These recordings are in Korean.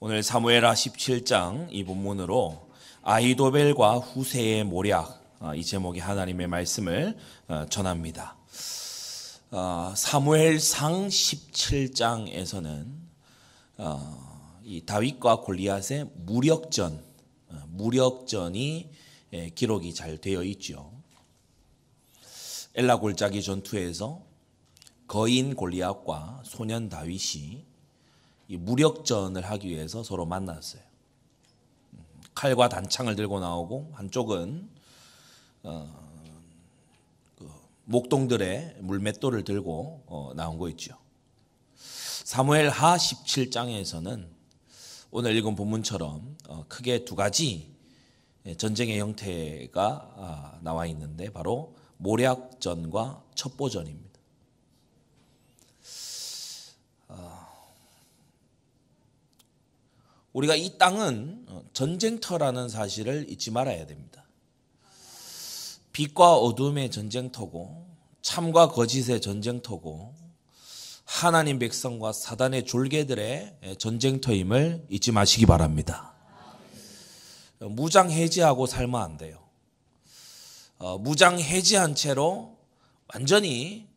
오늘 사무엘하 17장 이 본문으로 아히도벨과 후세의 모략, 이 제목의 하나님의 말씀을 전합니다. 사무엘상 17장에서는 이 다윗과 골리앗의 무력전이 기록이 잘 되어 있죠. 엘라 골짜기 전투에서 거인 골리앗과 소년 다윗이 이 무력전을 하기 위해서 서로 만났어요. 칼과 단창을 들고 나오고 한쪽은 목동들의 물맷돌을 들고 나온 거 있죠. 사무엘하 17장에서는 오늘 읽은 본문처럼 크게 두 가지 전쟁의 형태가 나와 있는데 바로 모략전과 첩보전입니다. 우리가 이 땅은 전쟁터라는 사실을 잊지 말아야 됩니다. 빛과 어둠의 전쟁터고 참과 거짓의 전쟁터고 하나님 백성과 사단의 졸개들의 전쟁터임을 잊지 마시기 바랍니다. 무장 해제하고 살면 안 돼요. 무장 해제한 채로 완전히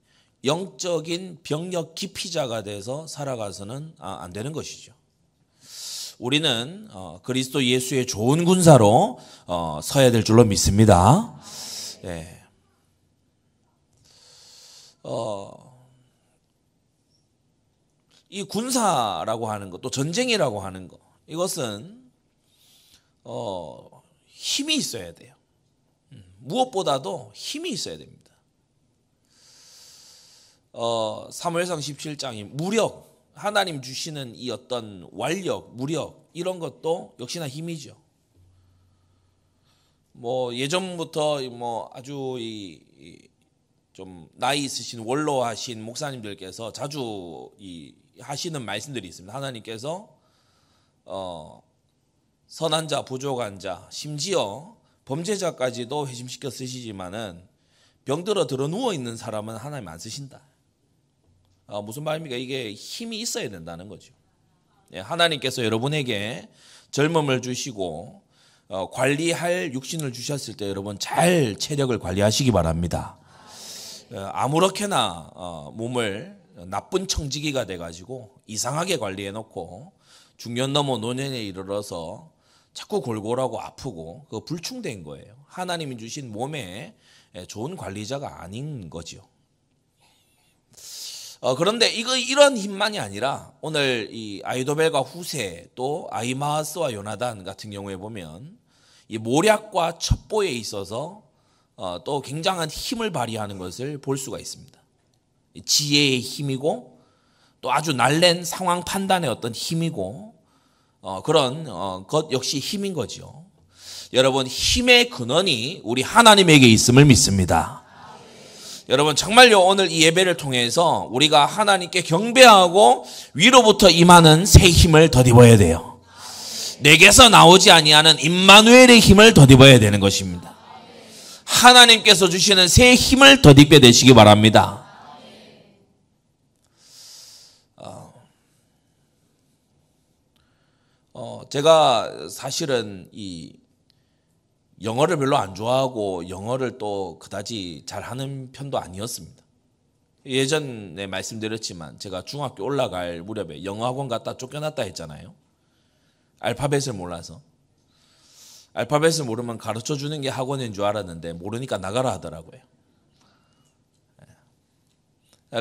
영적인 병력 기피자가 돼서 살아가서는 안 되는 것이죠. 우리는 그리스도 예수의 좋은 군사로 서야 될 줄로 믿습니다. 예. 이 군사라고 하는 것, 또 전쟁이라고 하는 것, 이것은 힘이 있어야 돼요. 무엇보다도 힘이 있어야 됩니다. 사무엘상 17장이 무력, 하나님 주시는 이 어떤 완력, 무력 이런 것도 역시나 힘이죠. 예전부터 아주 좀 나이 있으신 원로하신 목사님들께서 자주 하시는 말씀들이 있습니다. 하나님께서 선한 자, 부족한 자, 심지어 범죄자까지도 회심시켜 쓰시지만은 병들어 들어 누워 있는 사람은 하나님 안 쓰신다. 무슨 말입니까? 이게 힘이 있어야 된다는 거죠. 하나님께서 여러분에게 젊음을 주시고 관리할 육신을 주셨을 때 여러분 잘 체력을 관리하시기 바랍니다. 아무렇게나 몸을 나쁜 청지기가 돼가지고 이상하게 관리해놓고 중년 넘어 노년에 이르러서 자꾸 골골하고 아프고 그거 불충된 거예요. 하나님이 주신 몸에 좋은 관리자가 아닌 거죠. 그런데 이런 힘만이 아니라 오늘 이 아히도벨과 후세 또 아히마아스와 요나단 같은 경우에 보면 이 모략과 첩보에 있어서 또 굉장한 힘을 발휘하는 것을 볼 수가 있습니다. 지혜의 힘이고 또 아주 날랜 상황 판단의 어떤 힘이고 그런 것 역시 힘인 거죠. 여러분, 힘의 근원이 우리 하나님에게 있음을 믿습니다. 여러분, 정말요, 오늘 이 예배를 통해서 우리가 하나님께 경배하고 위로부터 임하는 새 힘을 덧입어야 돼요. 내게서 나오지 아니하는 임마누엘의 힘을 덧입어야 되는 것입니다. 하나님께서 주시는 새 힘을 덧입게 되시기 바랍니다. 제가 사실은 이 영어를 별로 안 좋아하고 영어를 또 그다지 잘하는 편도 아니었습니다. 예전에 말씀드렸지만 제가 중학교 올라갈 무렵에 영어학원 갔다 쫓겨났다 했잖아요. 알파벳을 몰라서. 알파벳을 모르면 가르쳐주는 게 학원인 줄 알았는데 모르니까 나가라 하더라고요.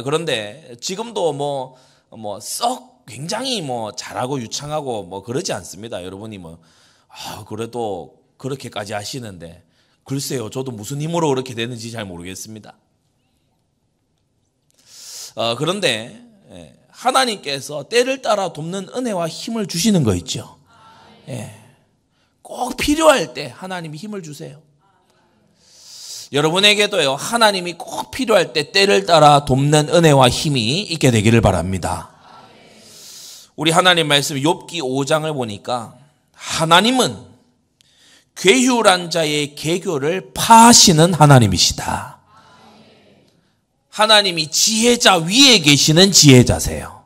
그런데 지금도 썩 굉장히 잘하고 유창하고 그러지 않습니다. 여러분이 그래도 그렇게까지 하시는데 글쎄요, 저도 무슨 힘으로 그렇게 되는지 잘 모르겠습니다. 그런데 하나님께서 때를 따라 돕는 은혜와 힘을 주시는 거 있죠. 꼭 필요할 때 하나님이 힘을 주세요. 여러분에게도요, 하나님이 꼭 필요할 때 때를 따라 돕는 은혜와 힘이 있게 되기를 바랍니다. 우리 하나님 말씀 욥기 5장을 보니까 하나님은 괴휼한 자의 계교를 파하시는 하나님이시다. 하나님이 지혜자 위에 계시는 지혜자세요.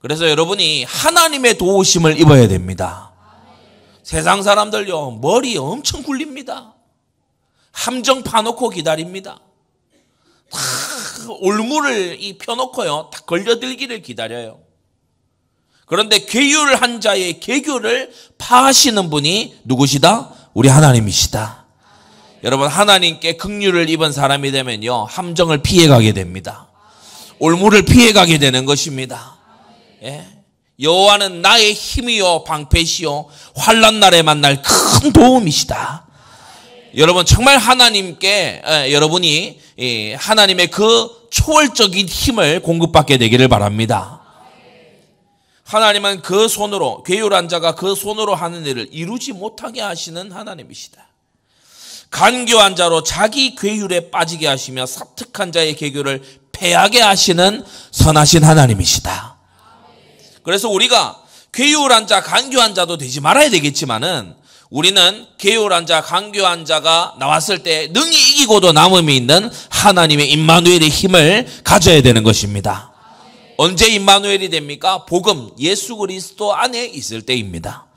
그래서 여러분이 하나님의 도우심을 입어야 됩니다. 세상 사람들요, 머리 엄청 굴립니다. 함정 파놓고 기다립니다. 다 올무를 펴놓고요, 다 걸려들기를 기다려요. 그런데 괴율한 자의 계교를 파하시는 분이 누구시다? 우리 하나님이시다. 여러분, 하나님께 긍휼을 입은 사람이 되면요, 함정을 피해가게 됩니다. 올무를 피해가게 되는 것입니다. 예? 여호와는 나의 힘이요 방패시요 환난 날에 만날 큰 도움이시다. 여러분, 정말 하나님께 여러분이 하나님의 그 초월적인 힘을 공급받게 되기를 바랍니다. 하나님은 그 손으로, 괴율한 자가 그 손으로 하는 일을 이루지 못하게 하시는 하나님이시다. 간교한 자로 자기 괴율에 빠지게 하시며 사특한 자의 계교를 패하게 하시는 선하신 하나님이시다. 그래서 우리가 괴율한 자, 간교한 자도 되지 말아야 되겠지만은, 우리는 괴율한 자, 간교한 자가 나왔을 때 능히 이기고도 남음이 있는 하나님의 임마누엘의 힘을 가져야 되는 것입니다. 언제 임마누엘이 됩니까? 복음, 예수 그리스도 안에 있을 때입니다.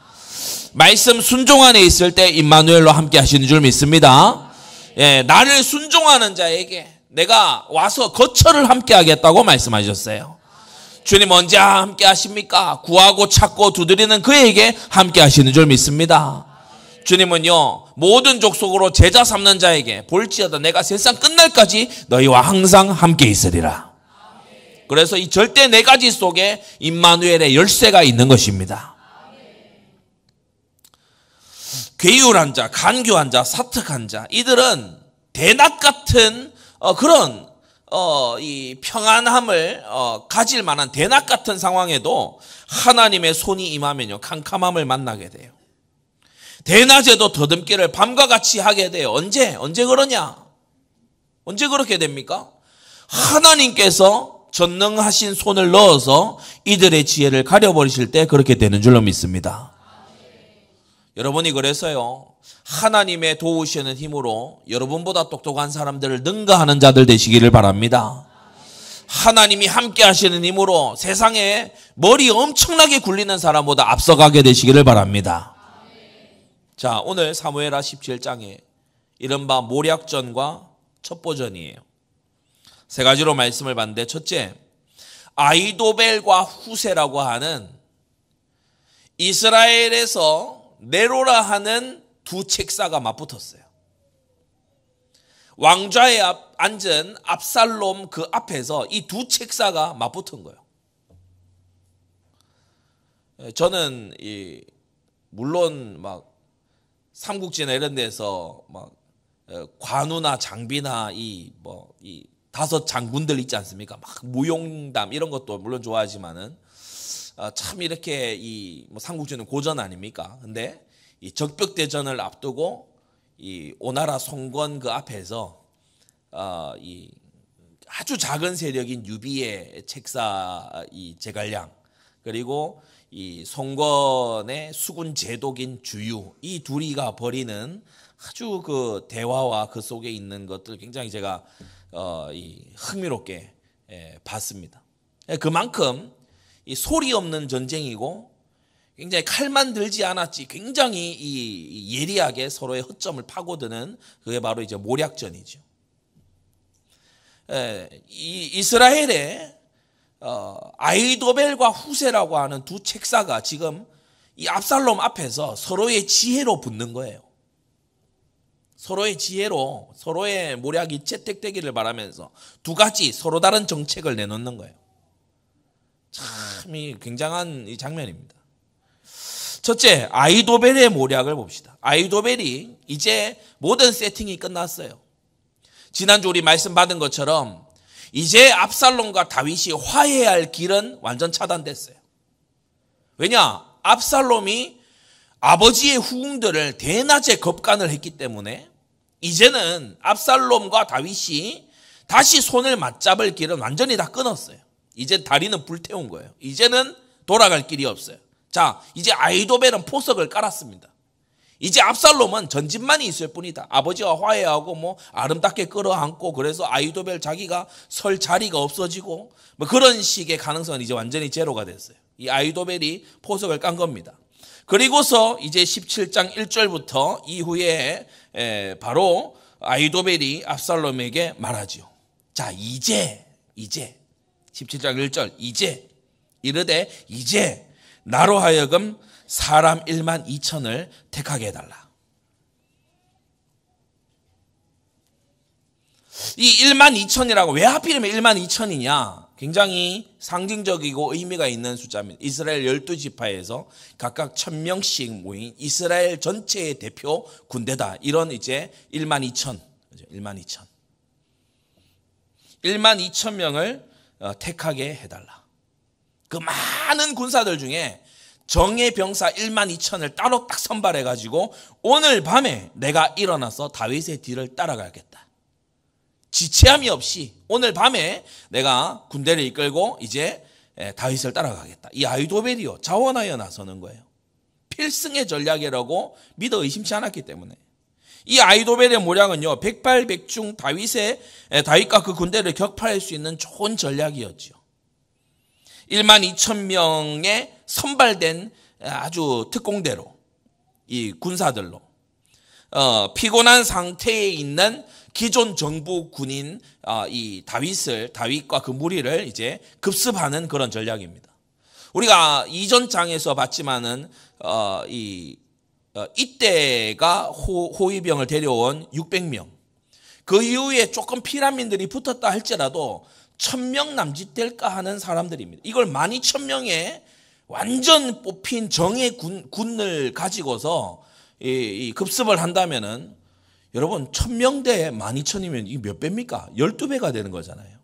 말씀 순종 안에 있을 때 임마누엘로 함께 하시는 줄 믿습니다. 예, 나를 순종하는 자에게 내가 와서 거처를 함께 하겠다고 말씀하셨어요. 주님 언제 함께 하십니까? 구하고 찾고 두드리는 그에게 함께 하시는 줄 믿습니다. 주님은요, 모든 족속으로 제자 삼는 자에게 볼지어다 내가 세상 끝날까지 너희와 항상 함께 있으리라. 그래서 이 절대 네 가지 속에 임마누엘의 열쇠가 있는 것입니다. 괴율한 자, 간교한 자, 사특한 자, 이들은 대낮 같은 그런 이 평안함을 가질 만한 대낮 같은 상황에도 하나님의 손이 임하면요, 캄캄함을 만나게 돼요. 대낮에도 더듬기를 밤과 같이 하게 돼요. 언제 그러냐? 언제 그렇게 됩니까? 하나님께서 전능하신 손을 넣어서 이들의 지혜를 가려버리실 때 그렇게 되는 줄로 믿습니다. 여러분이 그래서요, 하나님의 도우시는 힘으로 여러분보다 똑똑한 사람들을 능가하는 자들 되시기를 바랍니다. 하나님이 함께 하시는 힘으로 세상에 머리 엄청나게 굴리는 사람보다 앞서가게 되시기를 바랍니다. 자, 오늘 사무엘하 17장에 이른바 모략전과 첩보전이에요. 세 가지로 말씀을 봤는데, 첫째, 아이도벨과 후세라고 하는 이스라엘에서 네로라 하는 두 책사가 맞붙었어요. 왕좌에 앉은 압살롬 그 앞에서 이 두 책사가 맞붙은 거예요. 저는 물론 막 삼국지나 이런 데서 막 관우나 장비나 이 다섯 장군들 있지 않습니까? 막 무용담 이런 것도 물론 좋아하지만은 참 이렇게 삼국지는 고전 아닙니까? 근데 이 적벽대전을 앞두고 이 오나라 송건 그 앞에서 이 아주 작은 세력인 유비의 책사 이 제갈량, 그리고 이 송건의 수군 제독인 주유, 이 둘이가 벌이는 아주 그 대화와 그 속에 있는 것들 굉장히 제가 흥미롭게 봤습니다. 그만큼 이 소리 없는 전쟁이고 굉장히 칼만 들지 않았지 굉장히 이 예리하게 서로의 허점을 파고드는, 그게 바로 이제 모략전이죠. 이 이스라엘의 아이도벨과 후세라고 하는 두 책사가 지금 이 압살롬 앞에서 서로의 지혜로 붙는 거예요. 서로의 지혜로 서로의 모략이 채택되기를 바라면서 두 가지 서로 다른 정책을 내놓는 거예요. 참 굉장한 이 장면입니다. 첫째, 아이도벨의 모략을 봅시다. 아이도벨이 이제 모든 세팅이 끝났어요. 지난주 우리 말씀 받은 것처럼 이제 압살롬과 다윗이 화해할 길은 완전 차단됐어요. 왜냐? 압살롬이 아버지의 후궁들을 대낮에 겁간을 했기 때문에 이제는 압살롬과 다윗이 다시 손을 맞잡을 길은 완전히 다 끊었어요. 이제 다리는 불태운 거예요. 이제는 돌아갈 길이 없어요. 자, 이제 아이도벨은 포석을 깔았습니다. 이제 압살롬은 전집만이 있을 뿐이다. 아버지와 화해하고 뭐 아름답게 끌어안고 그래서 아히도벨 자기가 설 자리가 없어지고 뭐 그런 식의 가능성은 이제 완전히 제로가 됐어요. 이 아히도벨이 포석을 깐 겁니다. 그리고서 이제 17장 1절부터 이후에 바로 아히도벨이 압살롬에게 말하지요. 자, 이제 17장 1절 이제 이르되 이제 나로 하여금 사람 1만 2천을 택하게 해달라. 이 1만 2천이라고 왜 하필이면 1만 2천이냐? 굉장히 상징적이고 의미가 있는 숫자입니다. 이스라엘 12지파에서 각각 1000명씩 모인 이스라엘 전체의 대표 군대다. 이런 이제 1만 2천. 1만 2천. 1만 2천 명을 택하게 해달라. 그 많은 군사들 중에 정예 병사 1만 2천을 따로 딱 선발해가지고 오늘 밤에 내가 일어나서 다윗의 뒤를 따라가겠다. 지체함이 없이 오늘 밤에 내가 군대를 이끌고 이제 다윗을 따라가겠다. 이 아히도벨이요 자원하여 나서는 거예요. 필승의 전략이라고 믿어 의심치 않았기 때문에. 이 아히도벨의 모략은요 108백중 다윗과 그 군대를 격파할 수 있는 좋은 전략이었죠. 1만 2천 명의 선발된 아주 특공대로 이 군사들로 피곤한 상태에 있는 기존 정부 군인 이 다윗과 그 무리를 이제 급습하는 그런 전략입니다. 우리가 이전 장에서 봤지만은 이때가 호위병을 데려온 600명. 그 이후에 조금 피난민들이 붙었다 할지라도 1000명 남짓 될까 하는 사람들입니다. 이걸 12,000명의 완전 뽑힌 정예 군을 가지고서 이 급습을 한다면은 여러분 1000명 대 12,000이면 이게 몇 배입니까? 12배가 되는 거잖아요.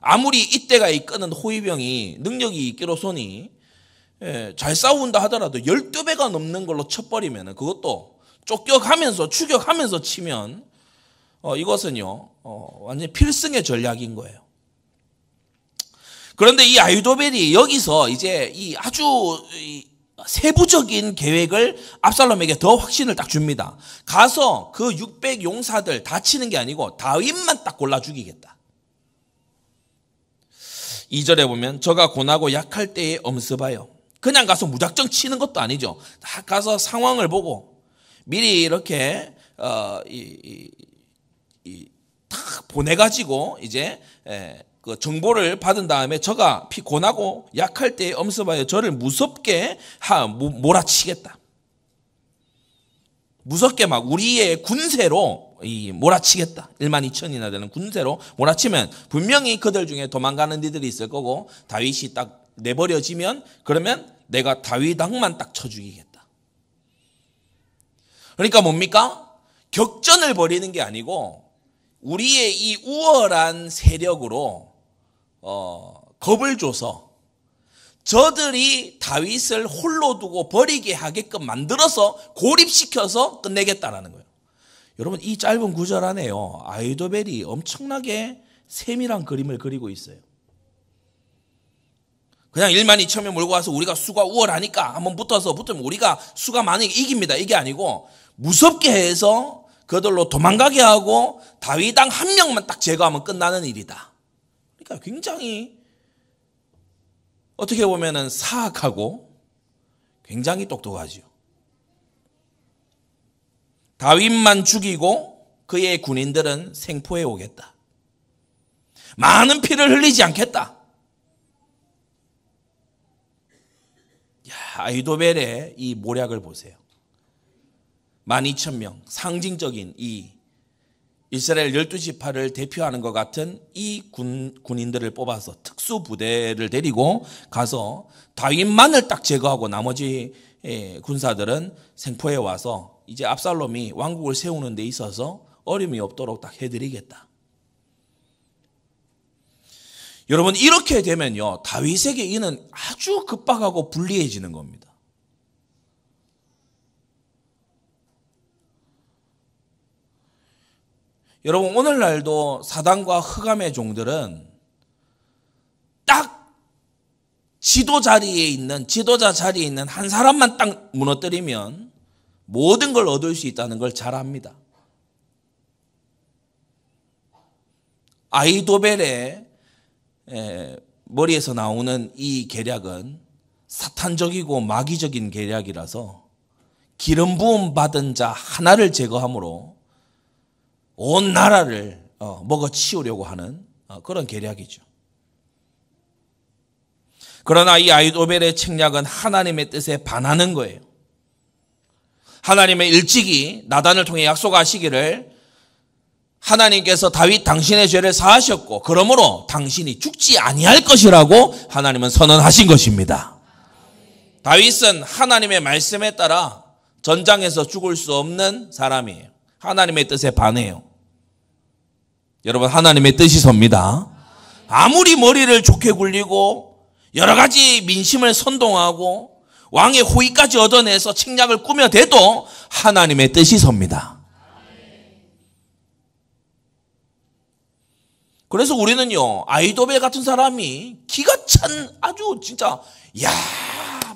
아무리 이때가 이끄는 호위병이 능력이 있기로서니 잘 싸운다 하더라도 12배가 넘는 걸로 쳐버리면 그것도 쫓겨가면서 추격하면서 치면 이것은요 완전히 필승의 전략인 거예요. 그런데 이 아히도벨이 여기서 이제 이 아주 세부적인 계획을 압살롬에게 더 확신을 딱 줍니다. 가서 그 600 용사들 다치는 게 아니고 다윗만 딱 골라 죽이겠다. 2절에 보면 저가 고나고 약할 때에 엄습하여 그냥 가서 무작정 치는 것도 아니죠. 딱 가서 상황을 보고 미리 이렇게 딱 보내가지고 이제 그 정보를 받은 다음에 저가 고나고 약할 때에 엄습하여 저를 무섭게 몰아치겠다. 무섭게 막 우리의 군세로 몰아치겠다. 1만 2천이나 되는 군세로 몰아치면 분명히 그들 중에 도망가는 이들이 있을 거고 다윗이 딱 내버려지면 그러면 내가 다윗왕만 딱 쳐 죽이겠다. 그러니까 뭡니까? 격전을 벌이는 게 아니고 우리의 이 우월한 세력으로 겁을 줘서 저들이 다윗을 홀로 두고 버리게 하게끔 만들어서 고립시켜서 끝내겠다라는 거예요. 여러분 이 짧은 구절 안에요 아히도벨이 엄청나게 세밀한 그림을 그리고 있어요. 그냥 1만 2천 명 몰고 와서 우리가 수가 우월하니까 한번 붙으면 우리가 수가 많으니까 이깁니다. 이게 아니고 무섭게 해서 그들로 도망가게 하고 다윗당 한 명만 딱 제거하면 끝나는 일이다. 그러니까 굉장히 어떻게 보면은 사악하고 굉장히 똑똑하지요. 다윗만 죽이고 그의 군인들은 생포해 오겠다. 많은 피를 흘리지 않겠다. 아히도벨의 이 모략을 보세요. 12,000명 상징적인 이 이스라엘 12지파를 대표하는 것 같은 이 군인들을 뽑아서 특수부대를 데리고 가서 다윗만을 딱 제거하고 나머지 군사들은 생포해 와서 이제 압살롬이 왕국을 세우는 데 있어서 어려움이 없도록 딱 해드리겠다. 여러분 이렇게 되면요 다윗에게 이는 아주 급박하고 불리해지는 겁니다. 여러분 오늘날도 사단과 흑암의 종들은 딱 지도자 자리에 있는 한 사람만 딱 무너뜨리면 모든 걸 얻을 수 있다는 걸 잘 압니다. 아히도벨의 머리에서 나오는 이 계략은 사탄적이고 마귀적인 계략이라서 기름 부음 받은 자 하나를 제거함으로 온 나라를 먹어치우려고 하는 그런 계략이죠. 그러나 이 아히도벨의 책략은 하나님의 뜻에 반하는 거예요. 하나님의 일찍이 나단을 통해 약속하시기를 하나님께서 다윗 당신의 죄를 사하셨고 그러므로 당신이 죽지 아니할 것이라고 하나님은 선언하신 것입니다. 다윗은 하나님의 말씀에 따라 전장에서 죽을 수 없는 사람이에요. 하나님의 뜻에 반해요. 여러분, 하나님의 뜻이 섭니다. 아무리 머리를 좋게 굴리고 여러 가지 민심을 선동하고 왕의 호의까지 얻어내서 책략을 꾸며대도 하나님의 뜻이 섭니다. 그래서 우리는요, 아히도벨 같은 사람이 기가 찬 아주 진짜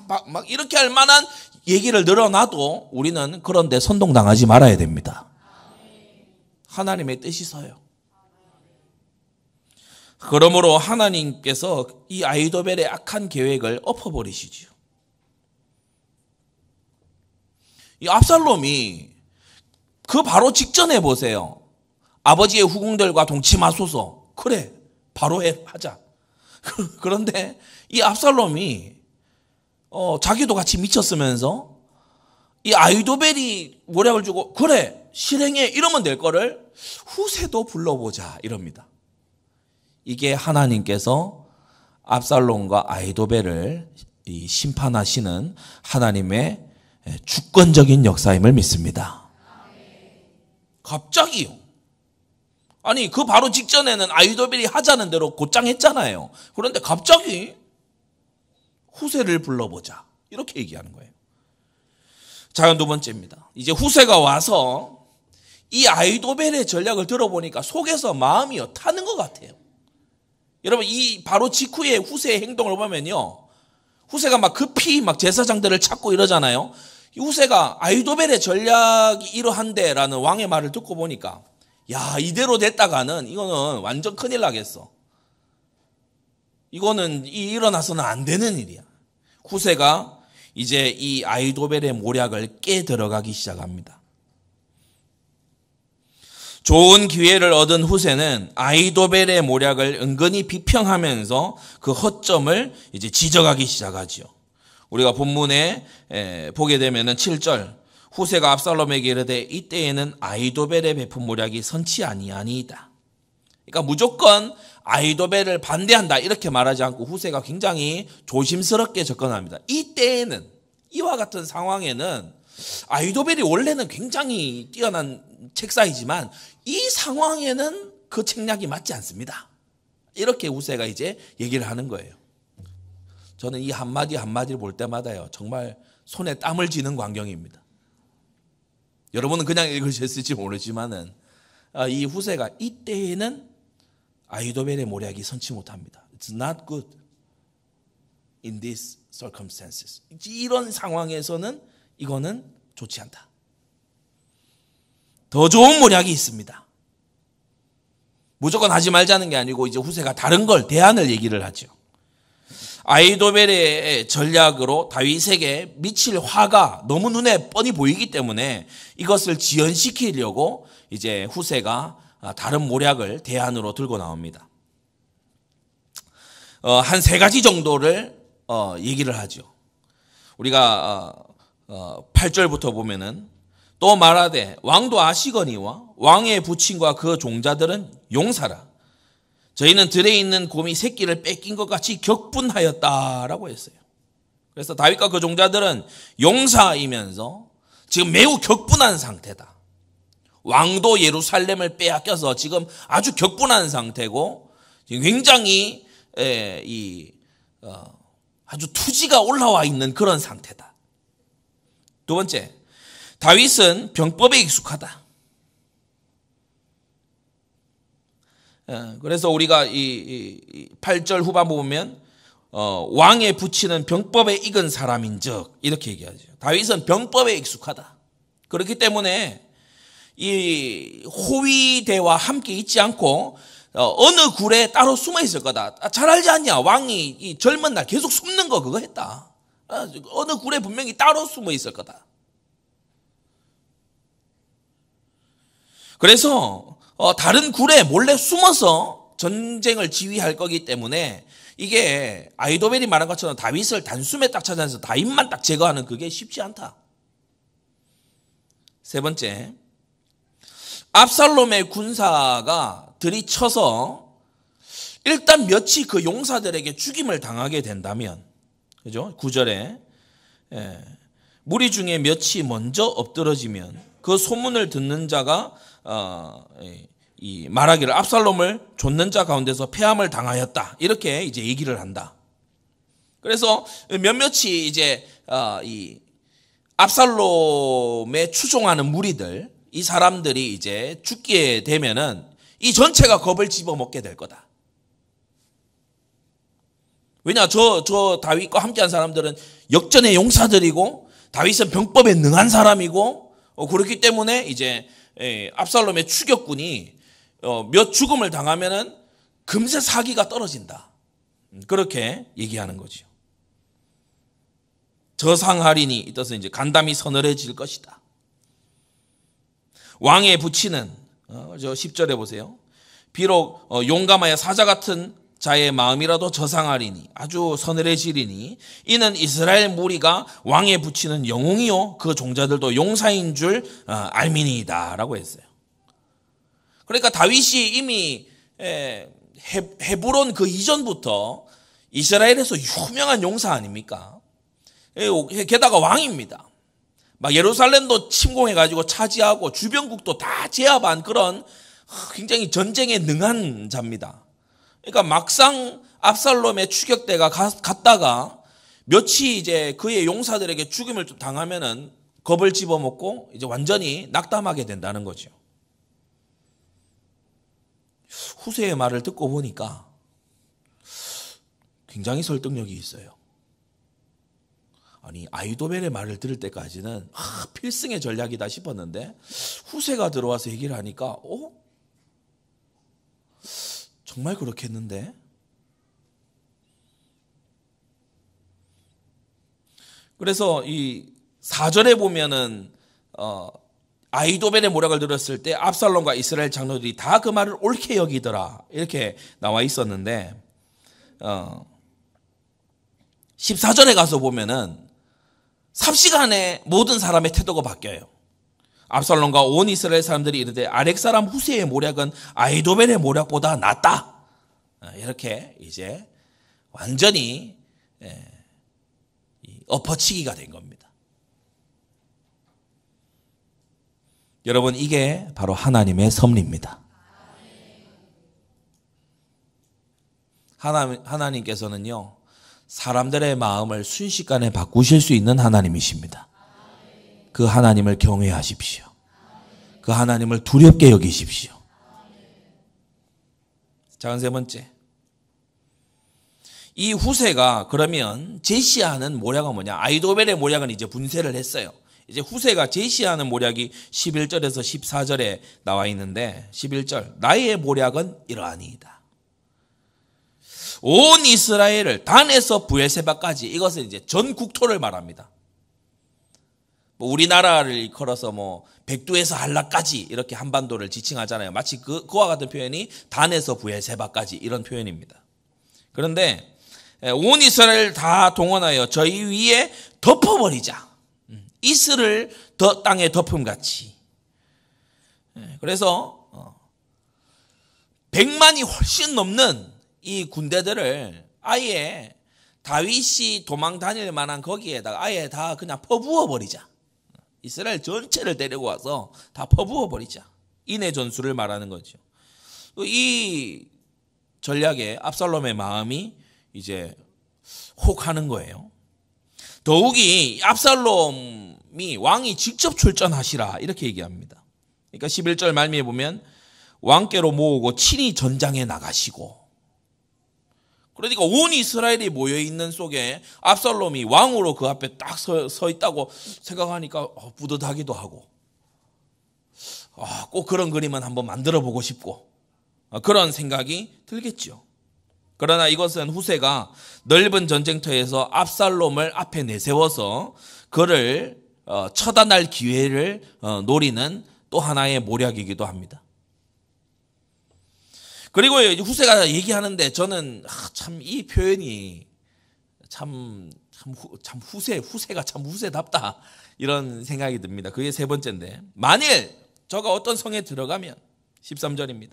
막 이렇게 할 만한 얘기를 늘어놔도 우리는 그런데 선동당하지 말아야 됩니다. 하나님의 뜻이 서요. 그러므로 하나님께서 이 아히도벨의 악한 계획을 엎어버리시지요. 이 압살롬이 그 바로 직전에 보세요. 아버지의 후궁들과 동침하소서. 그래, 바로 하자. 그런데 이 압살롬이 자기도 같이 미쳤으면서 이 아히도벨이 모략을 주고 그래, 실행해 이러면 될 거를 후세도 불러보자 이럽니다. 이게 하나님께서 압살롬과 아히도벨을 심판하시는 하나님의 주권적인 역사임을 믿습니다. 갑자기요. 아니, 그 바로 직전에는 아히도벨이 하자는 대로 곧장 했잖아요. 그런데 갑자기 후세를 불러보자 이렇게 얘기하는 거예요. 자, 두 번째입니다. 이제 후세가 와서 이 아히도벨의 전략을 들어보니까 속에서 마음이 타는 것 같아요. 여러분, 이 바로 직후에 후세의 행동을 보면요, 후세가 막 급히 막 제사장들을 찾고 이러잖아요. 후세가 아히도벨의 전략이 이러한데라는 왕의 말을 듣고 보니까 야, 이대로 됐다가는 이거는 완전 큰일 나겠어. 이거는 일어나서는 안 되는 일이야. 후세가 이제 이 아히도벨의 모략을 깨 들어가기 시작합니다. 좋은 기회를 얻은 후세는 아히도벨의 모략을 은근히 비평하면서 그 허점을 이제 지적하기 시작하죠. 우리가 본문에 보게 되면은 7절, 후세가 압살롬에게 이르되 이때에는 아히도벨의 베푼 모략이 선치 아니하니이다. 그러니까 무조건 아히도벨을 반대한다 이렇게 말하지 않고 후세가 굉장히 조심스럽게 접근합니다. 이때에는, 이와 같은 상황에는 아히도벨이 원래는 굉장히 뛰어난 책사이지만 이 상황에는 그 책략이 맞지 않습니다. 이렇게 후세가 이제 얘기를 하는 거예요. 저는 이 한마디 한마디를 볼 때마다요, 정말 손에 땀을 쥐는 광경입니다. 여러분은 그냥 읽으셨을지 모르지만은 이 후세가 이때에는 아히도벨의 모략이 선치 못합니다. It's not good in these circumstances. 이런 상황에서는 이거는 좋지 않다. 더 좋은 모략이 있습니다. 무조건 하지 말자는 게 아니고 이제 후세가 다른 걸, 대안을 얘기를 하죠. 아히도벨의 전략으로 다윗에게 미칠 화가 너무 눈에 뻔히 보이기 때문에 이것을 지연시키려고 이제 후세가 다른 모략을 대안으로 들고 나옵니다. 한 세 가지 정도를 얘기를 하죠. 우리가 8절부터 보면은 또 말하되 왕도 아시거니와 왕의 부친과 그 종자들은 용사라. 저희는 들에 있는 곰이 새끼를 뺏긴 것 같이 격분하였다라고 했어요. 그래서 다윗과 그 종자들은 용사이면서 지금 매우 격분한 상태다. 왕도 예루살렘을 빼앗겨서 지금 아주 격분한 상태고 굉장히 아주 투지가 올라와 있는 그런 상태다. 두 번째, 다윗은 병법에 익숙하다. 그래서 우리가 이 8절 후반부 보면 왕의 부친은 병법에 익은 사람인즉 이렇게 얘기하죠. 다윗은 병법에 익숙하다. 그렇기 때문에 이 호위대와 함께 있지 않고 어느 굴에 따로 숨어 있을 거다. 잘 알지 않냐? 왕이 이 젊은 날 계속 숨는 거 그거 했다. 어느 굴에 분명히 따로 숨어 있을 거다. 그래서 다른 굴에 몰래 숨어서 전쟁을 지휘할 거기 때문에 이게 아히도벨이 말한 것처럼 다윗을 단숨에 딱 찾아내서 다윗만 딱 제거하는 그게 쉽지 않다. 세 번째, 압살롬의 군사가 들이쳐서 일단 몇이 그 용사들에게 죽임을 당하게 된다면, 그죠? 9절에 무리 중에 몇이 먼저 엎드러지면 그 소문을 듣는 자가 이 말하기를 압살롬을 좇는 자 가운데서 패함을 당하였다. 이렇게 이제 얘기를 한다. 그래서 몇몇이 이제 이 압살롬에 추종하는 무리들, 이 사람들이 이제 죽게 되면은 이 전체가 겁을 집어먹게 될 거다. 왜냐, 저 다윗과 함께한 사람들은 역전의 용사들이고 다윗은 병법에 능한 사람이고 그렇기 때문에 이제 압살롬의 추격군이 몇 죽음을 당하면은 금세 사기가 떨어진다. 그렇게 얘기하는 거죠. 저상하리니 이 뜻은 이제 간담이 서늘해질 것이다. 왕의 부치는 저 10절에 보세요. 비록 용감하여 사자 같은 자의 마음이라도 저상하리니 아주 서늘해지리니 이는 이스라엘 무리가 왕의 부치는 영웅이요 그 종자들도 용사인 줄 알미니이다 라고 했어요. 그러니까 다윗이 이미 헤브론 그 이전부터 이스라엘에서 유명한 용사 아닙니까? 게다가 왕입니다. 막 예루살렘도 침공해가지고 차지하고 주변국도 다 제압한 그런 굉장히 전쟁에 능한 자입니다. 그러니까 막상 압살롬의 추격대가 갔다가 몇이 이제 그의 용사들에게 죽임을 당하면은 겁을 집어먹고 이제 완전히 낙담하게 된다는 거죠. 후세의 말을 듣고 보니까 굉장히 설득력이 있어요. 아니, 아히도벨의 말을 들을 때까지는 필승의 전략이다 싶었는데 후세가 들어와서 얘기를 하니까 정말 그렇겠는데? 그래서 이 4절에 보면은 아히도벨의 모략을 들었을 때 압살롬과 이스라엘 장로들이 다 그 말을 옳게 여기더라 이렇게 나와 있었는데 14절에 가서 보면은 삽시간에 모든 사람의 태도가 바뀌어요. 압살롬과 온 이스라엘 사람들이 이르되 아렉 사람 후세의 모략은 아히도벨의 모략보다 낫다. 이렇게 이제 완전히 엎어치기가 된 겁니다. 여러분, 이게 바로 하나님의 섭리입니다. 하나님께서는요, 사람들의 마음을 순식간에 바꾸실 수 있는 하나님이십니다. 그 하나님을 경외하십시오. 그 하나님을 두렵게 여기십시오. 자, 세 번째. 이 후세가 그러면 제시하는 모략은 뭐냐? 아히도벨의 모략은 이제 분쇄를 했어요. 이제 후세가 제시하는 모략이 11절에서 14절에 나와 있는데 11절 나의 모략은 이러하니이다. 온 이스라엘을 단에서 브엘세바까지 이것은 이제 전 국토를 말합니다. 우리나라를 일컬어서 백두에서 한라까지 이렇게 한반도를 지칭하잖아요. 마치 그와 같은 표현이 단에서 브엘세바까지 이런 표현입니다. 그런데 온 이스라엘 다 동원하여 저희 위에 덮어버리자. 이슬을 땅에 덮음같이. 그래서 100만이 훨씬 넘는 이 군대들을 아예 다윗이 도망 다닐 만한 거기에다가 아예 다 그냥 퍼부어 버리자. 이스라엘 전체를 데리고 와서 다 퍼부어 버리자. 인의 전술을 말하는 거죠. 이 전략에 압살롬의 마음이 이제 혹하는 거예요. 더욱이 압살롬이 왕이 직접 출전하시라 이렇게 얘기합니다. 그러니까 11절 말미에 보면 왕께로 모으고 친히 전장에 나가시고, 그러니까 온 이스라엘이 모여있는 속에 압살롬이 왕으로 그 앞에 딱 서 있다고 생각하니까 뿌듯하기도 하고 꼭 그런 그림은 한번 만들어 보고 싶고 그런 생각이 들겠죠. 그러나 이것은 후세가 넓은 전쟁터에서 압살롬을 앞에 내세워서 그를 처단할 기회를 노리는 또 하나의 모략이기도 합니다. 그리고 후세가 얘기하는데 저는 참 이 표현이 참 후세가 참 후세답다 이런 생각이 듭니다. 그게 세 번째인데, 만일 저가 어떤 성에 들어가면 13절입니다.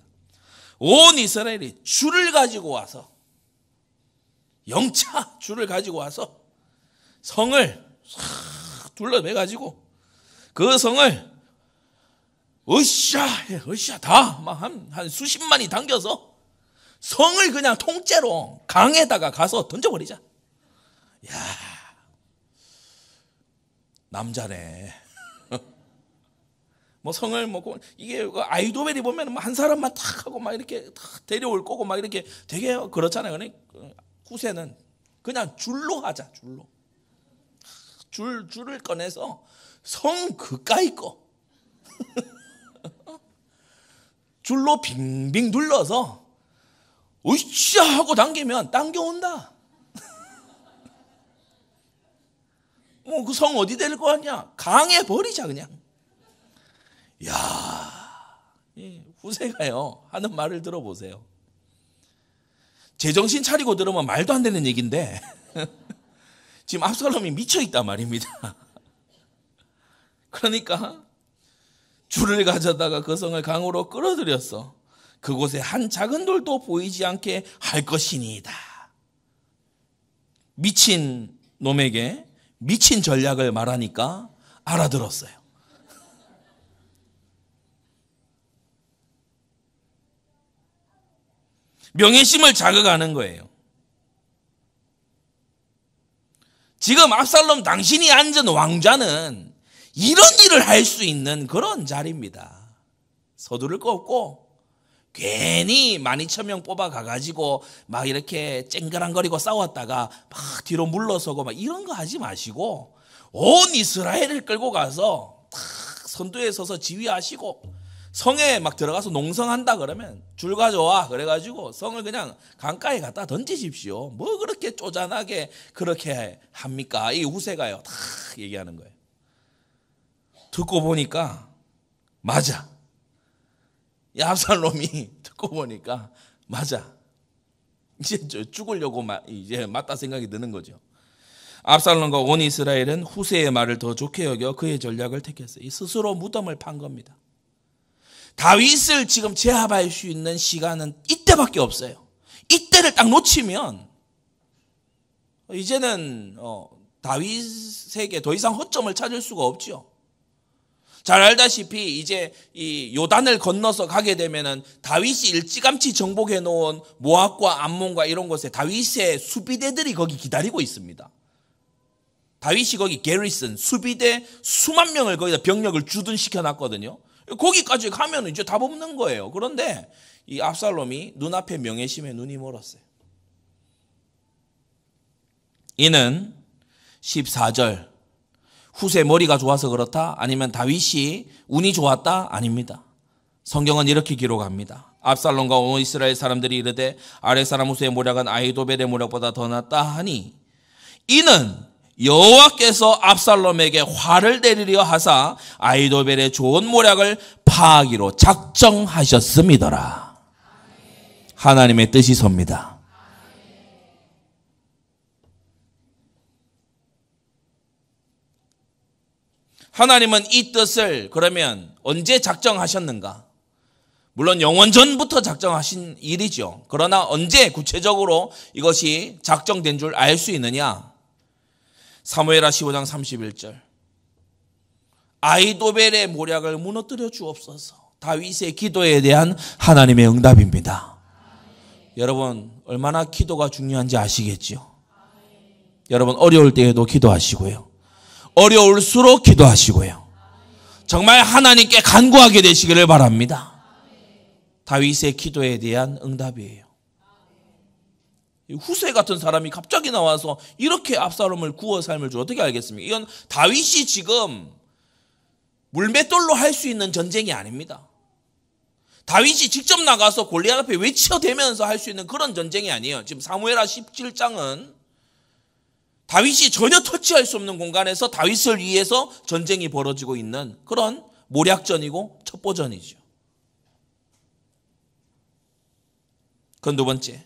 온 이스라엘이 줄을 가지고 와서 영차 줄을 가지고 와서 성을 둘러매가지고 그 성을 으쌰 다 막 한 수십만이 당겨서 성을 그냥 통째로 강에다가 가서 던져버리자. 야, 남자네. 뭐 성을 뭐 이게 아이도벨이 보면 한 사람만 탁 하고 막 이렇게 탁 데려올 거고 막 이렇게 되게 그렇잖아요. 그러니까 후세는 그냥 줄로 하자. 줄을 꺼내서 성 그까이 거 줄로 빙빙 눌러서 으쌰 하고 당기면 당겨온다. 뭐 그 성 어디 될 거 아니야? 강에 버리자 그냥. 야, 후세가요 하는 말을 들어보세요. 제정신 차리고 들으면 말도 안 되는 얘기인데 지금 압살롬이 미쳐있단 말입니다. 그러니까 줄을 가져다가 그 성을 강으로 끌어들였어. 그곳에 한 작은 돌도 보이지 않게 할 것이니이다. 미친 놈에게 미친 전략을 말하니까 알아들었어요. 명예심을 자극하는 거예요. 지금 압살롬 당신이 앉은 왕좌는 이런 일을 할 수 있는 그런 자리입니다. 서두를 거 없고 괜히 12,000명 뽑아가가지고 막 이렇게 쨍그랑거리고 싸웠다가 막 뒤로 물러서고 막 이런 거 하지 마시고 온 이스라엘을 끌고 가서 탁 선두에 서서 지휘하시고 성에 막 들어가서 농성한다 그러면 줄 가져와 그래가지고 성을 그냥 강가에 갖다 던지십시오. 뭐 그렇게 쪼잔하게 그렇게 합니까? 이 후세가요 다 얘기하는 거예요. 듣고 보니까 맞아. 이 압살롬이 듣고 보니까 맞아. 이제 죽으려고 이제 맞다 생각이 드는 거죠. 압살롬과 온 이스라엘은 후세의 말을 더 좋게 여겨 그의 전략을 택했어요. 스스로 무덤을 판 겁니다. 다윗을 지금 제압할 수 있는 시간은 이때밖에 없어요. 이때를 딱 놓치면 이제는 다윗에게 더 이상 허점을 찾을 수가 없죠. 잘 알다시피 이제 이 요단을 건너서 가게 되면은 다윗이 일찌감치 정복해 놓은 모압과 암몬과 이런 곳에 다윗의 수비대들이 거기 기다리고 있습니다. 다윗이 거기 게리슨 수비대 수만 명을 거기다 병력을 주둔시켜 놨거든요. 거기까지 가면 이제 답 없는 거예요. 그런데 이 압살롬이 눈앞에 명예심에 눈이 멀었어요. 이는 14절 후세 머리가 좋아서 그렇다? 아니면 다윗이 운이 좋았다? 아닙니다. 성경은 이렇게 기록합니다. 압살롬과 온 이스라엘 사람들이 이르되 아랫사람 후세의 모략은 아히도벨의 모략보다 더 낫다 하니 이는 여호와께서 압살롬에게 화를 내리려 하사 아히도벨의 좋은 모략을 파하기로 작정하셨음이더라. 하나님의 뜻이 섭니다. 하나님은 이 뜻을 그러면 언제 작정하셨는가? 물론 영원 전부터 작정하신 일이죠. 그러나 언제 구체적으로 이것이 작정된 줄 알 수 있느냐? 사무엘하 15장 31절 아히도벨의 모략을 무너뜨려 주옵소서. 다윗의 기도에 대한 하나님의 응답입니다. 여러분 얼마나 기도가 중요한지 아시겠죠? 여러분 어려울 때에도 기도하시고요. 어려울수록 기도하시고요. 정말 하나님께 간구하게 되시기를 바랍니다. 다윗의 기도에 대한 응답이에요. 후세 같은 사람이 갑자기 나와서 이렇게 압살롬을 구워 삶을 줄 어떻게 알겠습니까? 이건 다윗이 지금 물맷돌로 할 수 있는 전쟁이 아닙니다. 다윗이 직접 나가서 골리앗 앞에 외쳐대면서 할 수 있는 그런 전쟁이 아니에요. 지금 사무엘하 17장은 다윗이 전혀 터치할 수 없는 공간에서 다윗을 위해서 전쟁이 벌어지고 있는 그런 모략전이고 첩보전이죠. 그건 두 번째.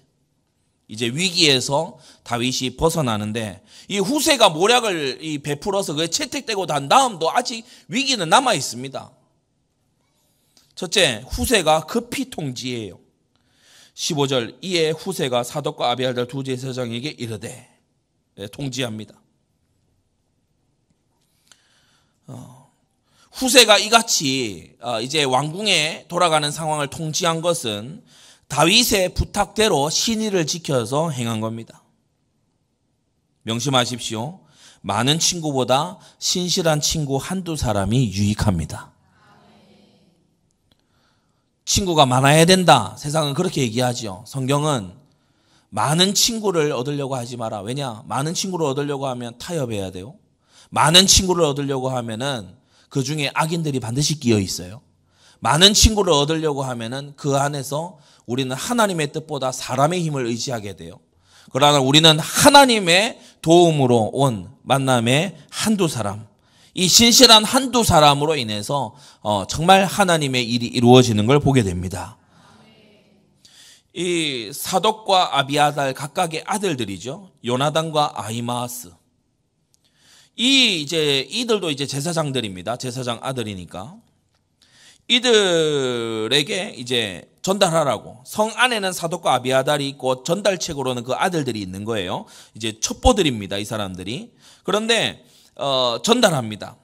이제 위기에서 다윗이 벗어나는데 이 후세가 모략을 베풀어서 그게 채택되고 난 다음도 아직 위기는 남아 있습니다. 첫째, 후세가 급히 통지해요. 15절, 이에 후세가 사독과 아비아달 두 제사장에게 이르되, 통지합니다. 후세가 이같이 이제 왕궁에 돌아가는 상황을 통지한 것은 다윗의 부탁대로 신의를 지켜서 행한 겁니다. 명심하십시오. 많은 친구보다 신실한 친구 한두 사람이 유익합니다. 친구가 많아야 된다. 세상은 그렇게 얘기하죠. 성경은 많은 친구를 얻으려고 하지 마라. 왜냐? 많은 친구를 얻으려고 하면 타협해야 돼요. 많은 친구를 얻으려고 하면은 그 중에 악인들이 반드시 끼어 있어요. 많은 친구를 얻으려고 하면은 그 안에서 우리는 하나님의 뜻보다 사람의 힘을 의지하게 돼요. 그러나 우리는 하나님의 도움으로 온 만남의 한두 사람, 이 신실한 한두 사람으로 인해서 정말 하나님의 일이 이루어지는 걸 보게 됩니다. 이 사독과 아비아달 각각의 아들들이죠. 요나단과 아히마아스. 이들도 이제 제사장들입니다. 제사장 아들이니까. 이들에게 이제 전달하라고. 성 안에는 사독과 아비아달이 있고 전달책으로는 그 아들들이 있는 거예요. 이제 첩보들입니다. 이 사람들이. 그런데 전달합니다.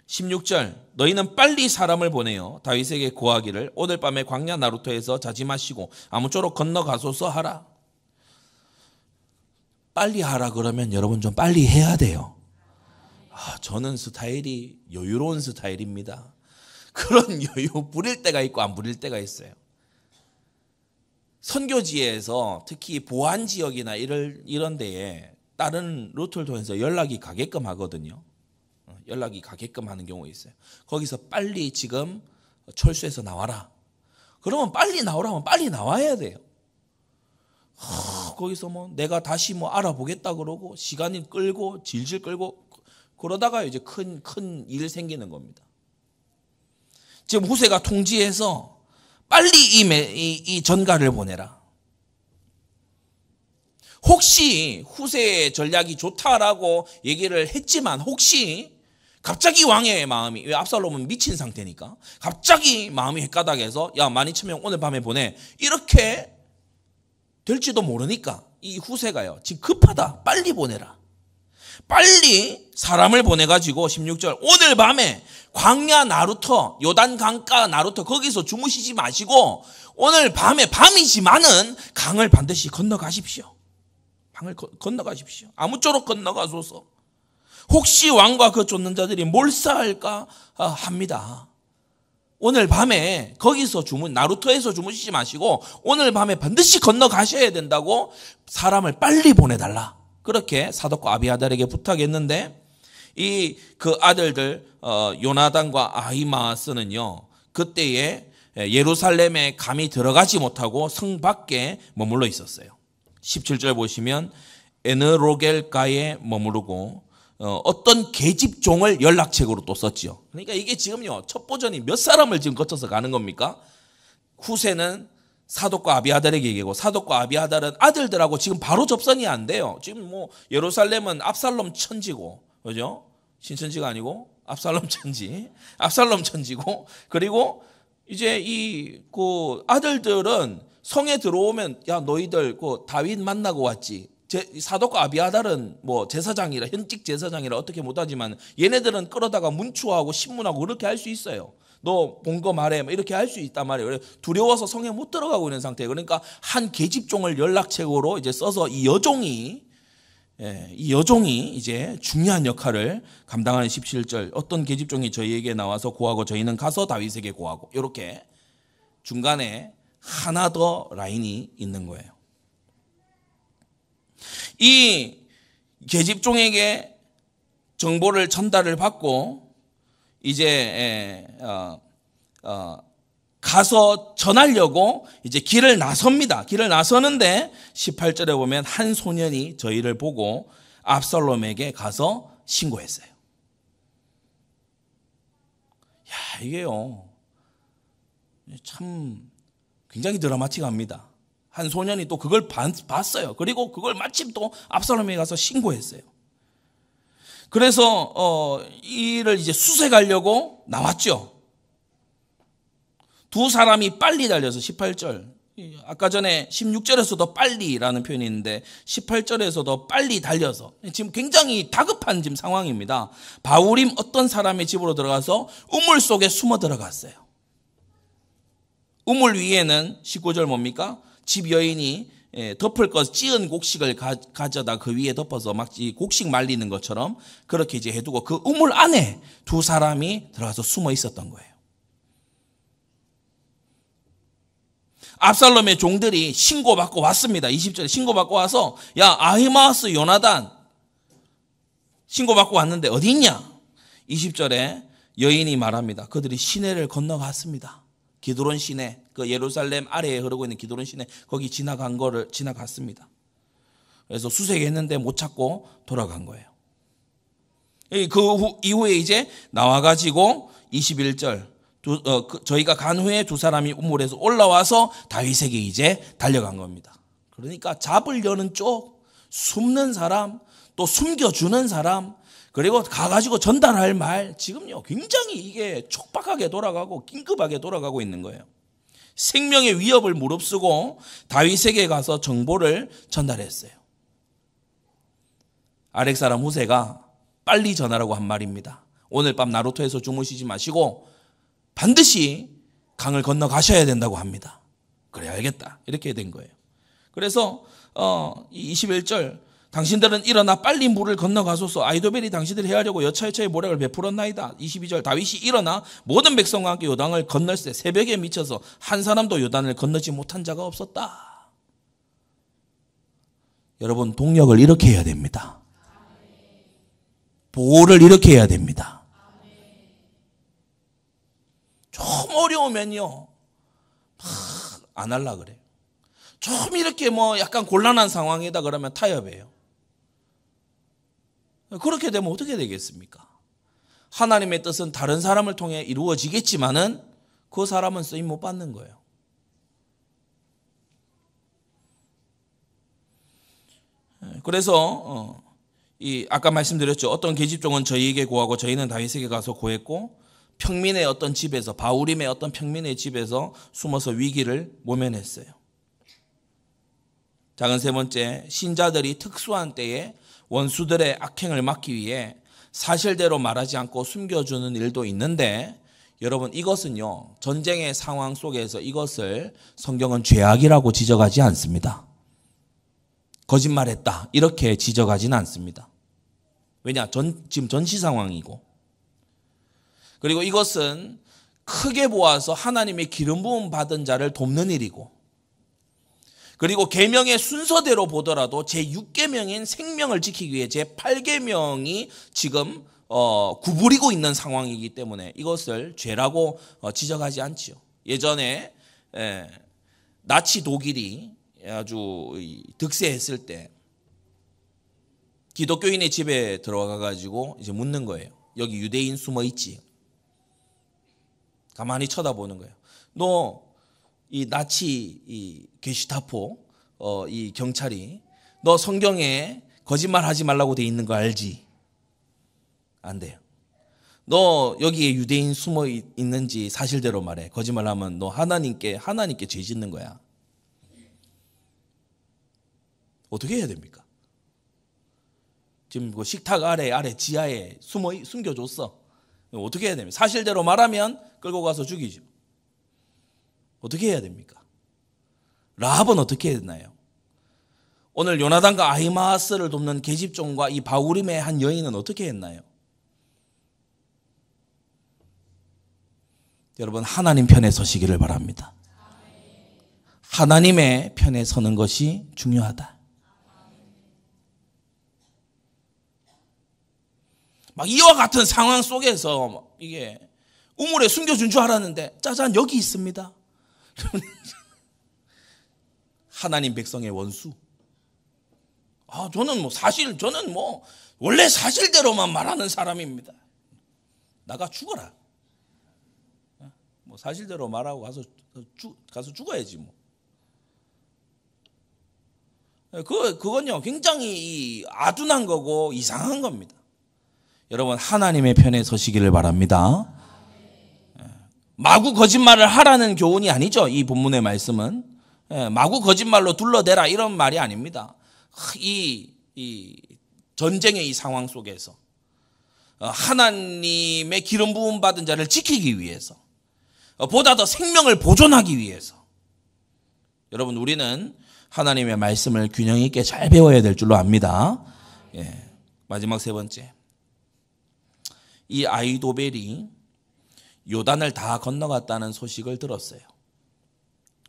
16절, 너희는 빨리 사람을 보내요. 다윗에게 고하기를 오늘 밤에 광야 나루터에서 자지 마시고 아무쪼록 건너가소서 하라. 빨리 하라 그러면 여러분 좀 빨리 해야 돼요. 저는 스타일이 여유로운 스타일입니다. 그런 여유 부릴 때가 있고 안 부릴 때가 있어요. 선교지에서 특히 보안 지역이나 이런 데에 다른 루트를 통해서 연락이 가게끔 하거든요. 연락이 가게끔 하는 경우가 있어요. 거기서 빨리 지금 철수해서 나와라. 그러면 빨리 나오라면 빨리 나와야 돼요. 거기서 내가 다시 알아보겠다 그러고 시간이 끌고 질질 끌고 그러다가 이제 큰 일 생기는 겁니다. 지금 후세가 통지해서 빨리 이 전가를 보내라. 혹시 후세의 전략이 좋다라고 얘기를 했지만 혹시 갑자기 왕의 마음이, 왜 압살롬은 미친 상태니까 갑자기 마음이 헷가닥해서 야 12,000명 오늘 밤에 보내 이렇게 될지도 모르니까 이 후세가요 지금 급하다 빨리 보내라. 빨리 사람을 보내가지고 16절 오늘 밤에 광야 나루터 요단 강가 나루터 거기서 주무시지 마시고 오늘 밤에 밤이지만은 강을 반드시 건너가십시오. 강을 건너가십시오. 아무쪼록 건너가소서. 혹시 왕과 그 쫓는 자들이 몰사할까 합니다. 오늘 밤에 거기서 나루터에서 주무시지 마시고 오늘 밤에 반드시 건너가셔야 된다고 사람을 빨리 보내달라. 그렇게 사독과 아비아달에게 부탁했는데 그 아들들 요나단과 아히마아스는요 그때에 예루살렘에 감히 들어가지 못하고 성 밖에 머물러 있었어요. 17절 보시면 에느로겔가에 머무르고 어떤 계집종을 연락책으로 또 썼지요. 그러니까 이게 지금요 첩보전이 몇 사람을 지금 거쳐서 가는 겁니까? 후세는 사독과 아비아달에게 얘기하고 사독과 아비아달은 아들들하고 지금 바로 접선이 안 돼요. 지금 예루살렘은 압살롬 천지고, 그죠? 신천지가 아니고 압살롬 천지고, 그리고 이제 그 아들들은 성에 들어오면 야 너희들 그 다윗 만나고 왔지. 사독과 아비아달은 제사장이라 현직 제사장이라 어떻게 못하지만 얘네들은 끌어다가 문추하고 신문하고 그렇게 할 수 있어요. 너 본 거 말해 이렇게 할 수 있단 말이에요. 두려워서 성에 못 들어가고 있는 상태예요. 그러니까 한 계집종을 연락책으로 이제 써서 이 여종이 이제 중요한 역할을 감당하는 17절 어떤 계집종이 저희에게 나와서 고하고 저희는 가서 다윗에게 고하고 이렇게 중간에 하나 더 라인이 있는 거예요. 이 계집종에게 정보를 전달을 받고 이제 가서 전하려고 이제 길을 나섭니다. 길을 나서는데 18절에 보면 한 소년이 저희를 보고 압살롬에게 가서 신고했어요. 야, 이게요, 참 굉장히 드라마틱합니다. 한 소년이 또 그걸 봤어요. 그리고 그걸 마침 또 압살롬에게 가서 신고했어요. 그래서 이를 이제 수색하려고 나왔죠. 두 사람이 빨리 달려서 18절, 아까 전에 16절에서도 빨리라는 표현이 있는데 18절에서도 빨리 달려서 지금 굉장히 다급한 지금 상황입니다. 바울임 어떤 사람의 집으로 들어가서 우물 속에 숨어 들어갔어요. 우물 위에는 19절 뭡니까? 집 여인이 덮을 것 찌은 곡식을 가져다 그 위에 덮어서 막 곡식 말리는 것처럼 그렇게 이제 해두고 그 우물 안에 두 사람이 들어가서 숨어 있었던 거예요. 압살롬의 종들이 신고받고 왔습니다. 20절에 신고받고 와서 야, 아히마아스 요나단 신고받고 왔는데 어디 있냐? 20절에 여인이 말합니다. 그들이 시내를 건너갔습니다. 기드론 시내, 그 예루살렘 아래에 흐르고 있는 기드론 시내, 거기 지나갔습니다. 그래서 수색했는데 못 찾고 돌아간 거예요. 그 이후에 이제 나와가지고 21절 저희가 간 후에 두 사람이 우물에서 올라와서 다윗에게 이제 달려간 겁니다. 그러니까 잡으려는 쪽, 숨는 사람, 또 숨겨주는 사람, 그리고 가가지고 전달할 말, 지금요 굉장히 이게 촉박하게 돌아가고 긴급하게 돌아가고 있는 거예요. 생명의 위협을 무릅쓰고 다윗에게 가서 정보를 전달했어요. 아렉 사람 후세가 빨리 전하라고 한 말입니다. 오늘 밤 나루터에서 주무시지 마시고 반드시 강을 건너 가셔야 된다고 합니다. 그래, 알겠다. 이렇게 된 거예요. 그래서 21절 당신들은 일어나 빨리 물을 건너가소서. 아히도벨이 당신들이 헤아려고 여차여차의 모략을 베풀었나이다. 22절 다윗이 일어나 모든 백성과 함께 요단을 건널세 새벽에 미쳐서 한 사람도 요단을 건너지 못한 자가 없었다. 여러분, 동력을 이렇게 해야 됩니다. 보호를 이렇게 해야 됩니다. 좀 어려우면요, 안 할라 그래요. 좀 이렇게 뭐 약간 곤란한 상황이다 그러면 타협해요. 그렇게 되면 어떻게 되겠습니까? 하나님의 뜻은 다른 사람을 통해 이루어지겠지만은 그 사람은 쓰임 못 받는 거예요. 그래서 아까 말씀드렸죠. 어떤 계집종은 저희에게 구하고 저희는 다윗에게 가서 구했고 평민의 어떤 집에서, 바울임의 어떤 평민의 집에서 숨어서 위기를 모면했어요. 작은 세 번째, 신자들이 특수한 때에 원수들의 악행을 막기 위해 사실대로 말하지 않고 숨겨주는 일도 있는데, 여러분, 이것은요, 전쟁의 상황 속에서 이것을 성경은 죄악이라고 지적하지 않습니다. 거짓말했다 이렇게 지적하지는 않습니다. 왜냐? 지금 전시 상황이고, 그리고 이것은 크게 보아서 하나님의 기름 부음 받은 자를 돕는 일이고, 그리고 계명의 순서대로 보더라도 제6계명인 생명을 지키기 위해 제8계명이 지금 구부리고 있는 상황이기 때문에 이것을 죄라고 지적하지 않지요. 예전에 나치 독일이 아주 득세했을 때 기독교인의 집에 들어가 가지고 이제 묻는 거예요. 여기 유대인 숨어 있지? 가만히 쳐다보는 거예요. 너 이 나치 이 게슈타포 이 경찰이 너 성경에 거짓말 하지 말라고 돼 있는 거 알지? 안 돼요. 너 여기에 유대인 숨어 있는지 사실대로 말해. 거짓말하면 너 하나님께 죄 짓는 거야. 어떻게 해야 됩니까? 지금 그 식탁 아래 지하에 숨겨줬어. 어떻게 해야 됩니까? 사실대로 말하면 끌고 가서 죽이죠. 어떻게 해야 됩니까? 라합은 어떻게 했나요? 오늘 요나단과 아히마아스를 돕는 계집종과 이 바울임의 한 여인은 어떻게 했나요? 여러분, 하나님 편에 서시기를 바랍니다. 하나님의 편에 서는 것이 중요하다. 막 이와 같은 상황 속에서 이게 우물에 숨겨준 줄 알았는데 짜잔 여기 있습니다. 하나님 백성의 원수. 저는 원래 사실대로만 말하는 사람입니다. 나가 죽어라. 사실대로 말하고 가서 죽어야지 뭐. 그건요 굉장히 아둔한 거고 이상한 겁니다. 여러분 하나님의 편에 서시기를 바랍니다. 마구 거짓말을 하라는 교훈이 아니죠. 이 본문의 말씀은 마구 거짓말로 둘러대라 이런 말이 아닙니다. 이 전쟁의 이 상황 속에서 하나님의 기름 부음 받은 자를 지키기 위해서 보다 더 생명을 보존하기 위해서 여러분 우리는 하나님의 말씀을 균형 있게 잘 배워야 될 줄로 압니다. 마지막 세 번째, 이 아히도벨이 요단을 다 건너갔다는 소식을 들었어요.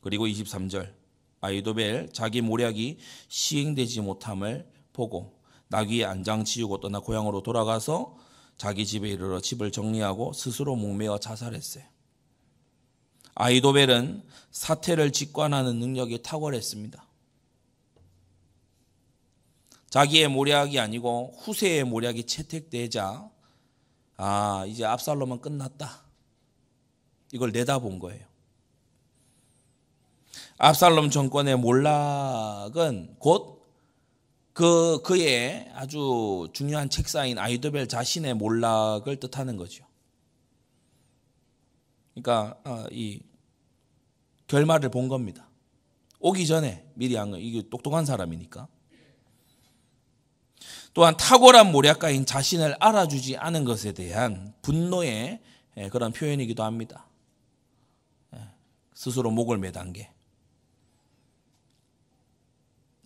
그리고 23절, 아히도벨 자기 모략이 시행되지 못함을 보고 나귀의 안장 지우고 떠나 고향으로 돌아가서 자기 집에 이르러 집을 정리하고 스스로 목매어 자살했어요. 아히도벨은 사태를 직관하는 능력이 탁월했습니다. 자기의 모략이 아니고 후세의 모략이 채택되자 이제 압살롬은 끝났다. 이걸 내다본 거예요. 압살롬 정권의 몰락은 곧 그의 아주 중요한 책사인 아히도벨 자신의 몰락을 뜻하는 거죠. 그러니까 이 결말을 본 겁니다. 오기 전에 미리 한 거. 이게 똑똑한 사람이니까. 또한 탁월한 모략가인 자신을 알아주지 않은 것에 대한 분노의 그런 표현이기도 합니다. 스스로 목을 매단 게.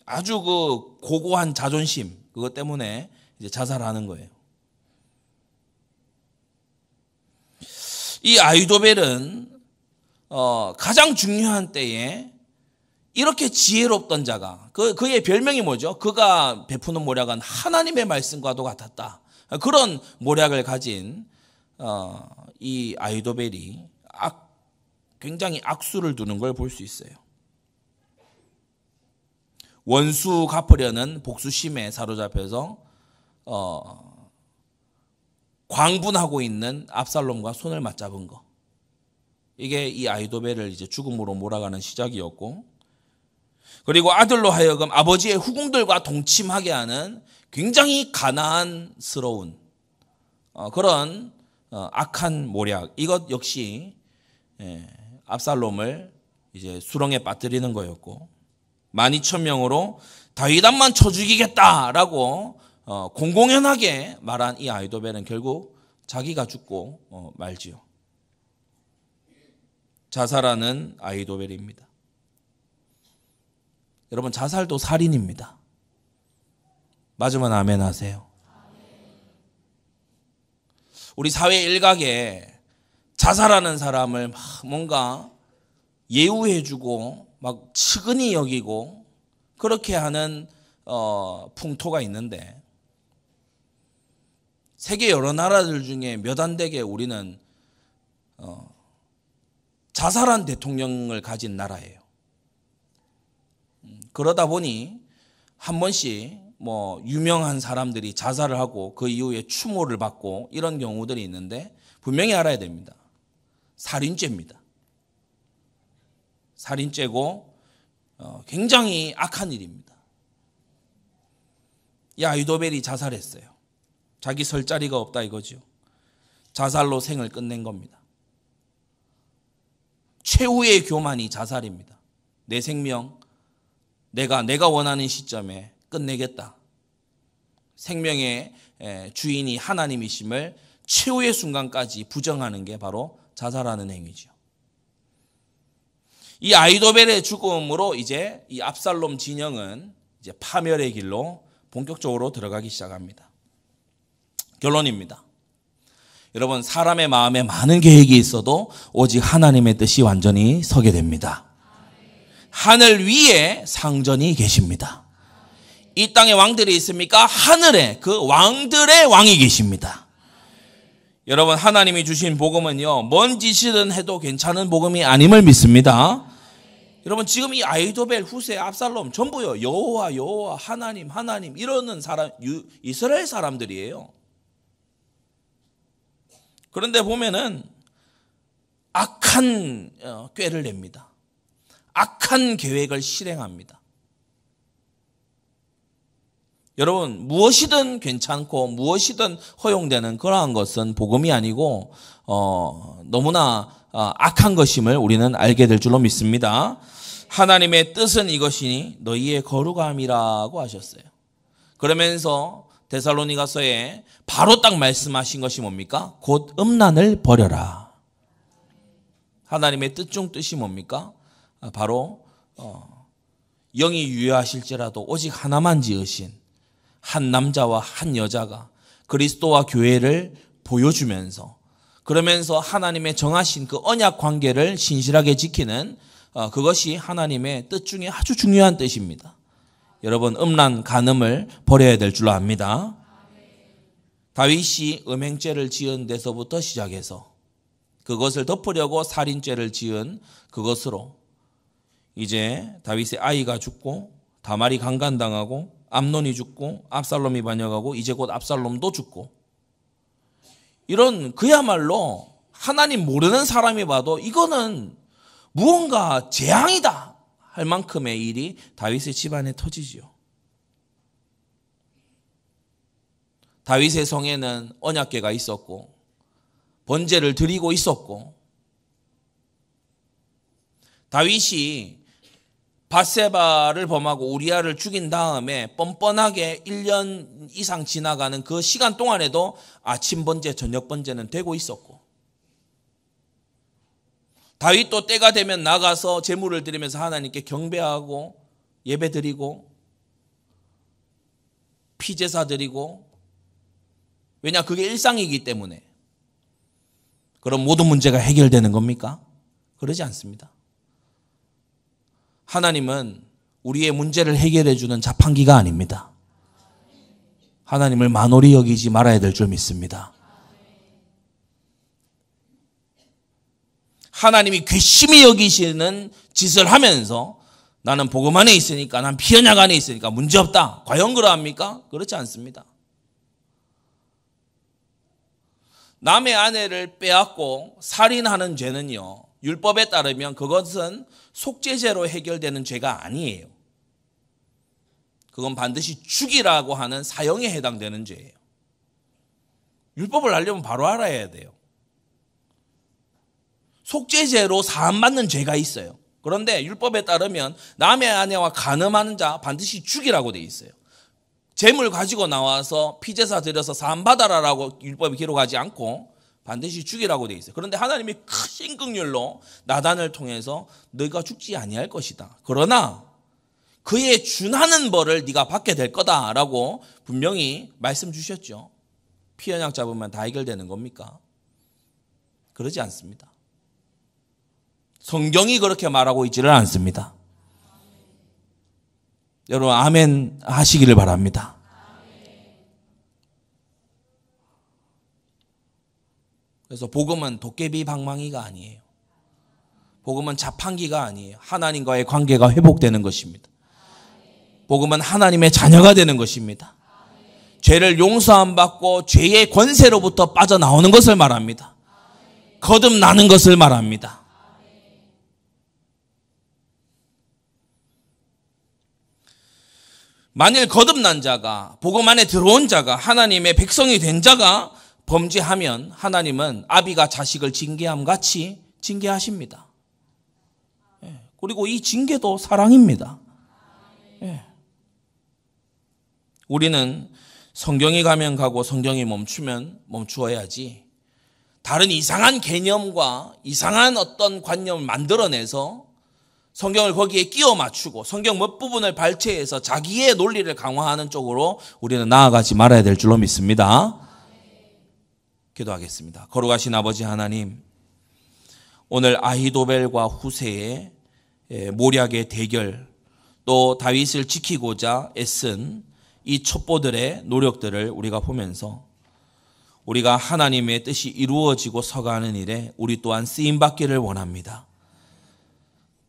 아주 그 고고한 자존심, 그것 때문에 이제 자살하는 거예요. 이 아히도벨은 가장 중요한 때에 이렇게 지혜롭던 자가 그의 별명이 뭐죠? 그가 베푸는 모략은 하나님의 말씀과도 같았다. 그런 모략을 가진 이 아히도벨이 굉장히 악수를 두는 걸 볼 수 있어요. 원수 갚으려는 복수심에 사로잡혀서 광분하고 있는 압살롬과 손을 맞잡은 거. 이게 이 아히도벨을 이제 죽음으로 몰아가는 시작이었고, 그리고 아들로 하여금 아버지의 후궁들과 동침하게 하는 굉장히 가난스러운 그런 악한 모략. 이것 역시 압살롬을 이제 수렁에 빠뜨리는 거였고, 12,000명으로 다윗만 쳐 죽이겠다라고 공공연하게 말한 이 아히도벨은 결국 자기가 죽고 말지요. 자살하는 아히도벨입니다. 여러분, 자살도 살인입니다. 맞으면 아멘 하세요. 우리 사회 일각에 자살하는 사람을 막 뭔가 예우해주고 막 측은히 여기고 그렇게 하는 풍토가 있는데, 세계 여러 나라들 중에 몇 안 되게 우리는 자살한 대통령을 가진 나라예요. 그러다 보니 한 번씩 뭐 유명한 사람들이 자살을 하고 그 이후에 추모를 받고 이런 경우들이 있는데, 분명히 알아야 됩니다. 살인죄입니다. 살인죄고 굉장히 악한 일입니다. 이 아히도벨이 자살했어요. 자기 설 자리가 없다 이거죠. 자살로 생을 끝낸 겁니다. 최후의 교만이 자살입니다. 내 생명 내가 원하는 시점에 끝내겠다. 생명의 주인이 하나님이심을 최후의 순간까지 부정하는 게 바로 자살하는 행위죠. 이 아히도벨의 죽음으로 이제 이 압살롬 진영은 이제 파멸의 길로 본격적으로 들어가기 시작합니다. 결론입니다. 여러분, 사람의 마음에 많은 계획이 있어도 오직 하나님의 뜻이 완전히 서게 됩니다. 하늘 위에 상전이 계십니다. 이 땅에 왕들이 있습니까? 하늘에 그 왕들의 왕이 계십니다. 여러분, 하나님이 주신 복음은요, 뭔 짓이든 해도 괜찮은 복음이 아님을 믿습니다. 여러분, 지금 이 아히도벨, 후세, 압살롬 전부요, 여호와 하나님 이러는 사람, 이스라엘 사람들이에요. 그런데 보면은 악한 꾀를 냅니다. 악한 계획을 실행합니다. 여러분, 무엇이든 괜찮고 무엇이든 허용되는 그러한 것은 복음이 아니고 너무나 악한 것임을 우리는 알게 될 줄로 믿습니다. 하나님의 뜻은 이것이니 너희의 거룩함이라고 하셨어요. 그러면서 데살로니가서에 바로 딱 말씀하신 것이 뭡니까? 곧 음란을 버려라. 하나님의 뜻 중 뜻이 뭡니까? 바로 영이 유효하실지라도 오직 하나만 지으신 한 남자와 한 여자가 그리스도와 교회를 보여주면서, 그러면서 하나님의 정하신 그 언약 관계를 신실하게 지키는 그것이 하나님의 뜻 중에 아주 중요한 뜻입니다. 여러분, 음란, 간음을 버려야 될 줄로 압니다. 다윗이 음행죄를 지은 데서부터 시작해서 그것을 덮으려고 살인죄를 지은 그것으로 이제 다윗의 아이가 죽고 다말이 강간당하고 암논이 죽고 압살롬이 반역하고 이제 곧 압살롬도 죽고, 이런 그야말로 하나님 모르는 사람이 봐도 이거는 무언가 재앙이다 할 만큼의 일이 다윗의 집안에 터지지요. 다윗의 성에는 언약궤가 있었고 번제를 드리고 있었고, 다윗이 밧세바를 범하고 우리아를 죽인 다음에 뻔뻔하게 1년 이상 지나가는 그 시간 동안에도 아침 번제, 저녁 번제는 되고 있었고, 다윗도 때가 되면 나가서 제물을 드리면서 하나님께 경배하고 예배 드리고 피제사 드리고, 왜냐, 그게 일상이기 때문에. 그럼 모든 문제가 해결되는 겁니까? 그러지 않습니다. 하나님은 우리의 문제를 해결해 주는 자판기가 아닙니다. 하나님을 만홀히 여기지 말아야 될 줄 믿습니다. 하나님이 괘씸히 여기시는 짓을 하면서 나는 복음 안에 있으니까, 난 피언약 안에 있으니까 문제없다, 과연 그러합니까? 그렇지 않습니다. 남의 아내를 빼앗고 살인하는 죄는요, 율법에 따르면 그것은 속죄죄로 해결되는 죄가 아니에요. 그건 반드시 죽이라고 하는 사형에 해당되는 죄예요. 율법을 알려면 바로 알아야 돼요. 속죄죄로 사함받는 죄가 있어요. 그런데 율법에 따르면 남의 아내와 간음하는 자 반드시 죽이라고 돼 있어요. 재물 가지고 나와서 피제사 드려서 사함받아라라고 율법이 기록하지 않고 반드시 죽이라고 돼 있어요. 그런데 하나님이 크신 긍휼로 나단을 통해서 너희가 죽지 아니할 것이다. 그러나 그의 준하는 벌을 네가 받게 될 거다라고 분명히 말씀 주셨죠. 피언약 잡으면 다 해결되는 겁니까? 그러지 않습니다. 성경이 그렇게 말하고 있지를 않습니다. 여러분, 아멘 하시기를 바랍니다. 그래서 복음은 도깨비 방망이가 아니에요. 복음은 자판기가 아니에요. 하나님과의 관계가 회복되는 것입니다. 복음은 하나님의 자녀가 되는 것입니다. 죄를 용서함 받고 죄의 권세로부터 빠져나오는 것을 말합니다. 거듭나는 것을 말합니다. 만일 거듭난 자가, 복음 안에 들어온 자가, 하나님의 백성이 된 자가 범죄하면 하나님은 아비가 자식을 징계함 같이 징계하십니다. 그리고 이 징계도 사랑입니다. 우리는 성경이 가면 가고 성경이 멈추면 멈추어야지, 다른 이상한 개념과 이상한 어떤 관념을 만들어내서 성경을 거기에 끼워 맞추고 성경 몇 부분을 발췌해서 자기의 논리를 강화하는 쪽으로 우리는 나아가지 말아야 될 줄로 믿습니다. 기도하겠습니다. 거룩하신 아버지 하나님, 오늘 아히도벨과 후세의 모략의 대결, 또 다윗을 지키고자 애쓴 이 첩보들의 노력들을 우리가 보면서 우리가 하나님의 뜻이 이루어지고 서가는 일에 우리 또한 쓰임받기를 원합니다.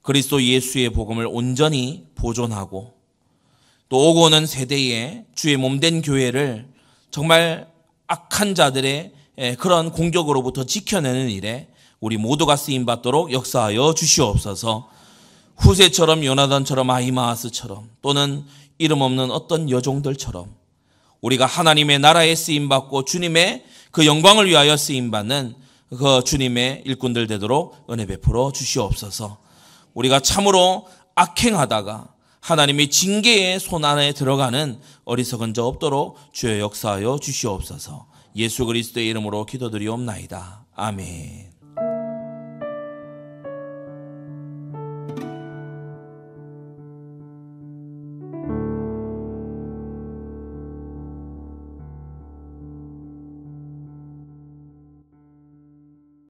그리스도 예수의 복음을 온전히 보존하고 또 오고 오는 세대에 주의 몸된 교회를 정말 악한 자들의 그런 공격으로부터 지켜내는 일에 우리 모두가 쓰임받도록 역사하여 주시옵소서. 후세처럼 요나단처럼 아히마아스처럼 또는 이름 없는 어떤 여종들처럼 우리가 하나님의 나라에 쓰임받고 주님의 그 영광을 위하여 쓰임받는 그 주님의 일꾼들 되도록 은혜 베풀어 주시옵소서. 우리가 참으로 악행하다가 하나님의 징계의 손 안에 들어가는 어리석은 자 없도록 주여 역사하여 주시옵소서. 예수 그리스도의 이름으로 기도드리옵나이다. 아멘.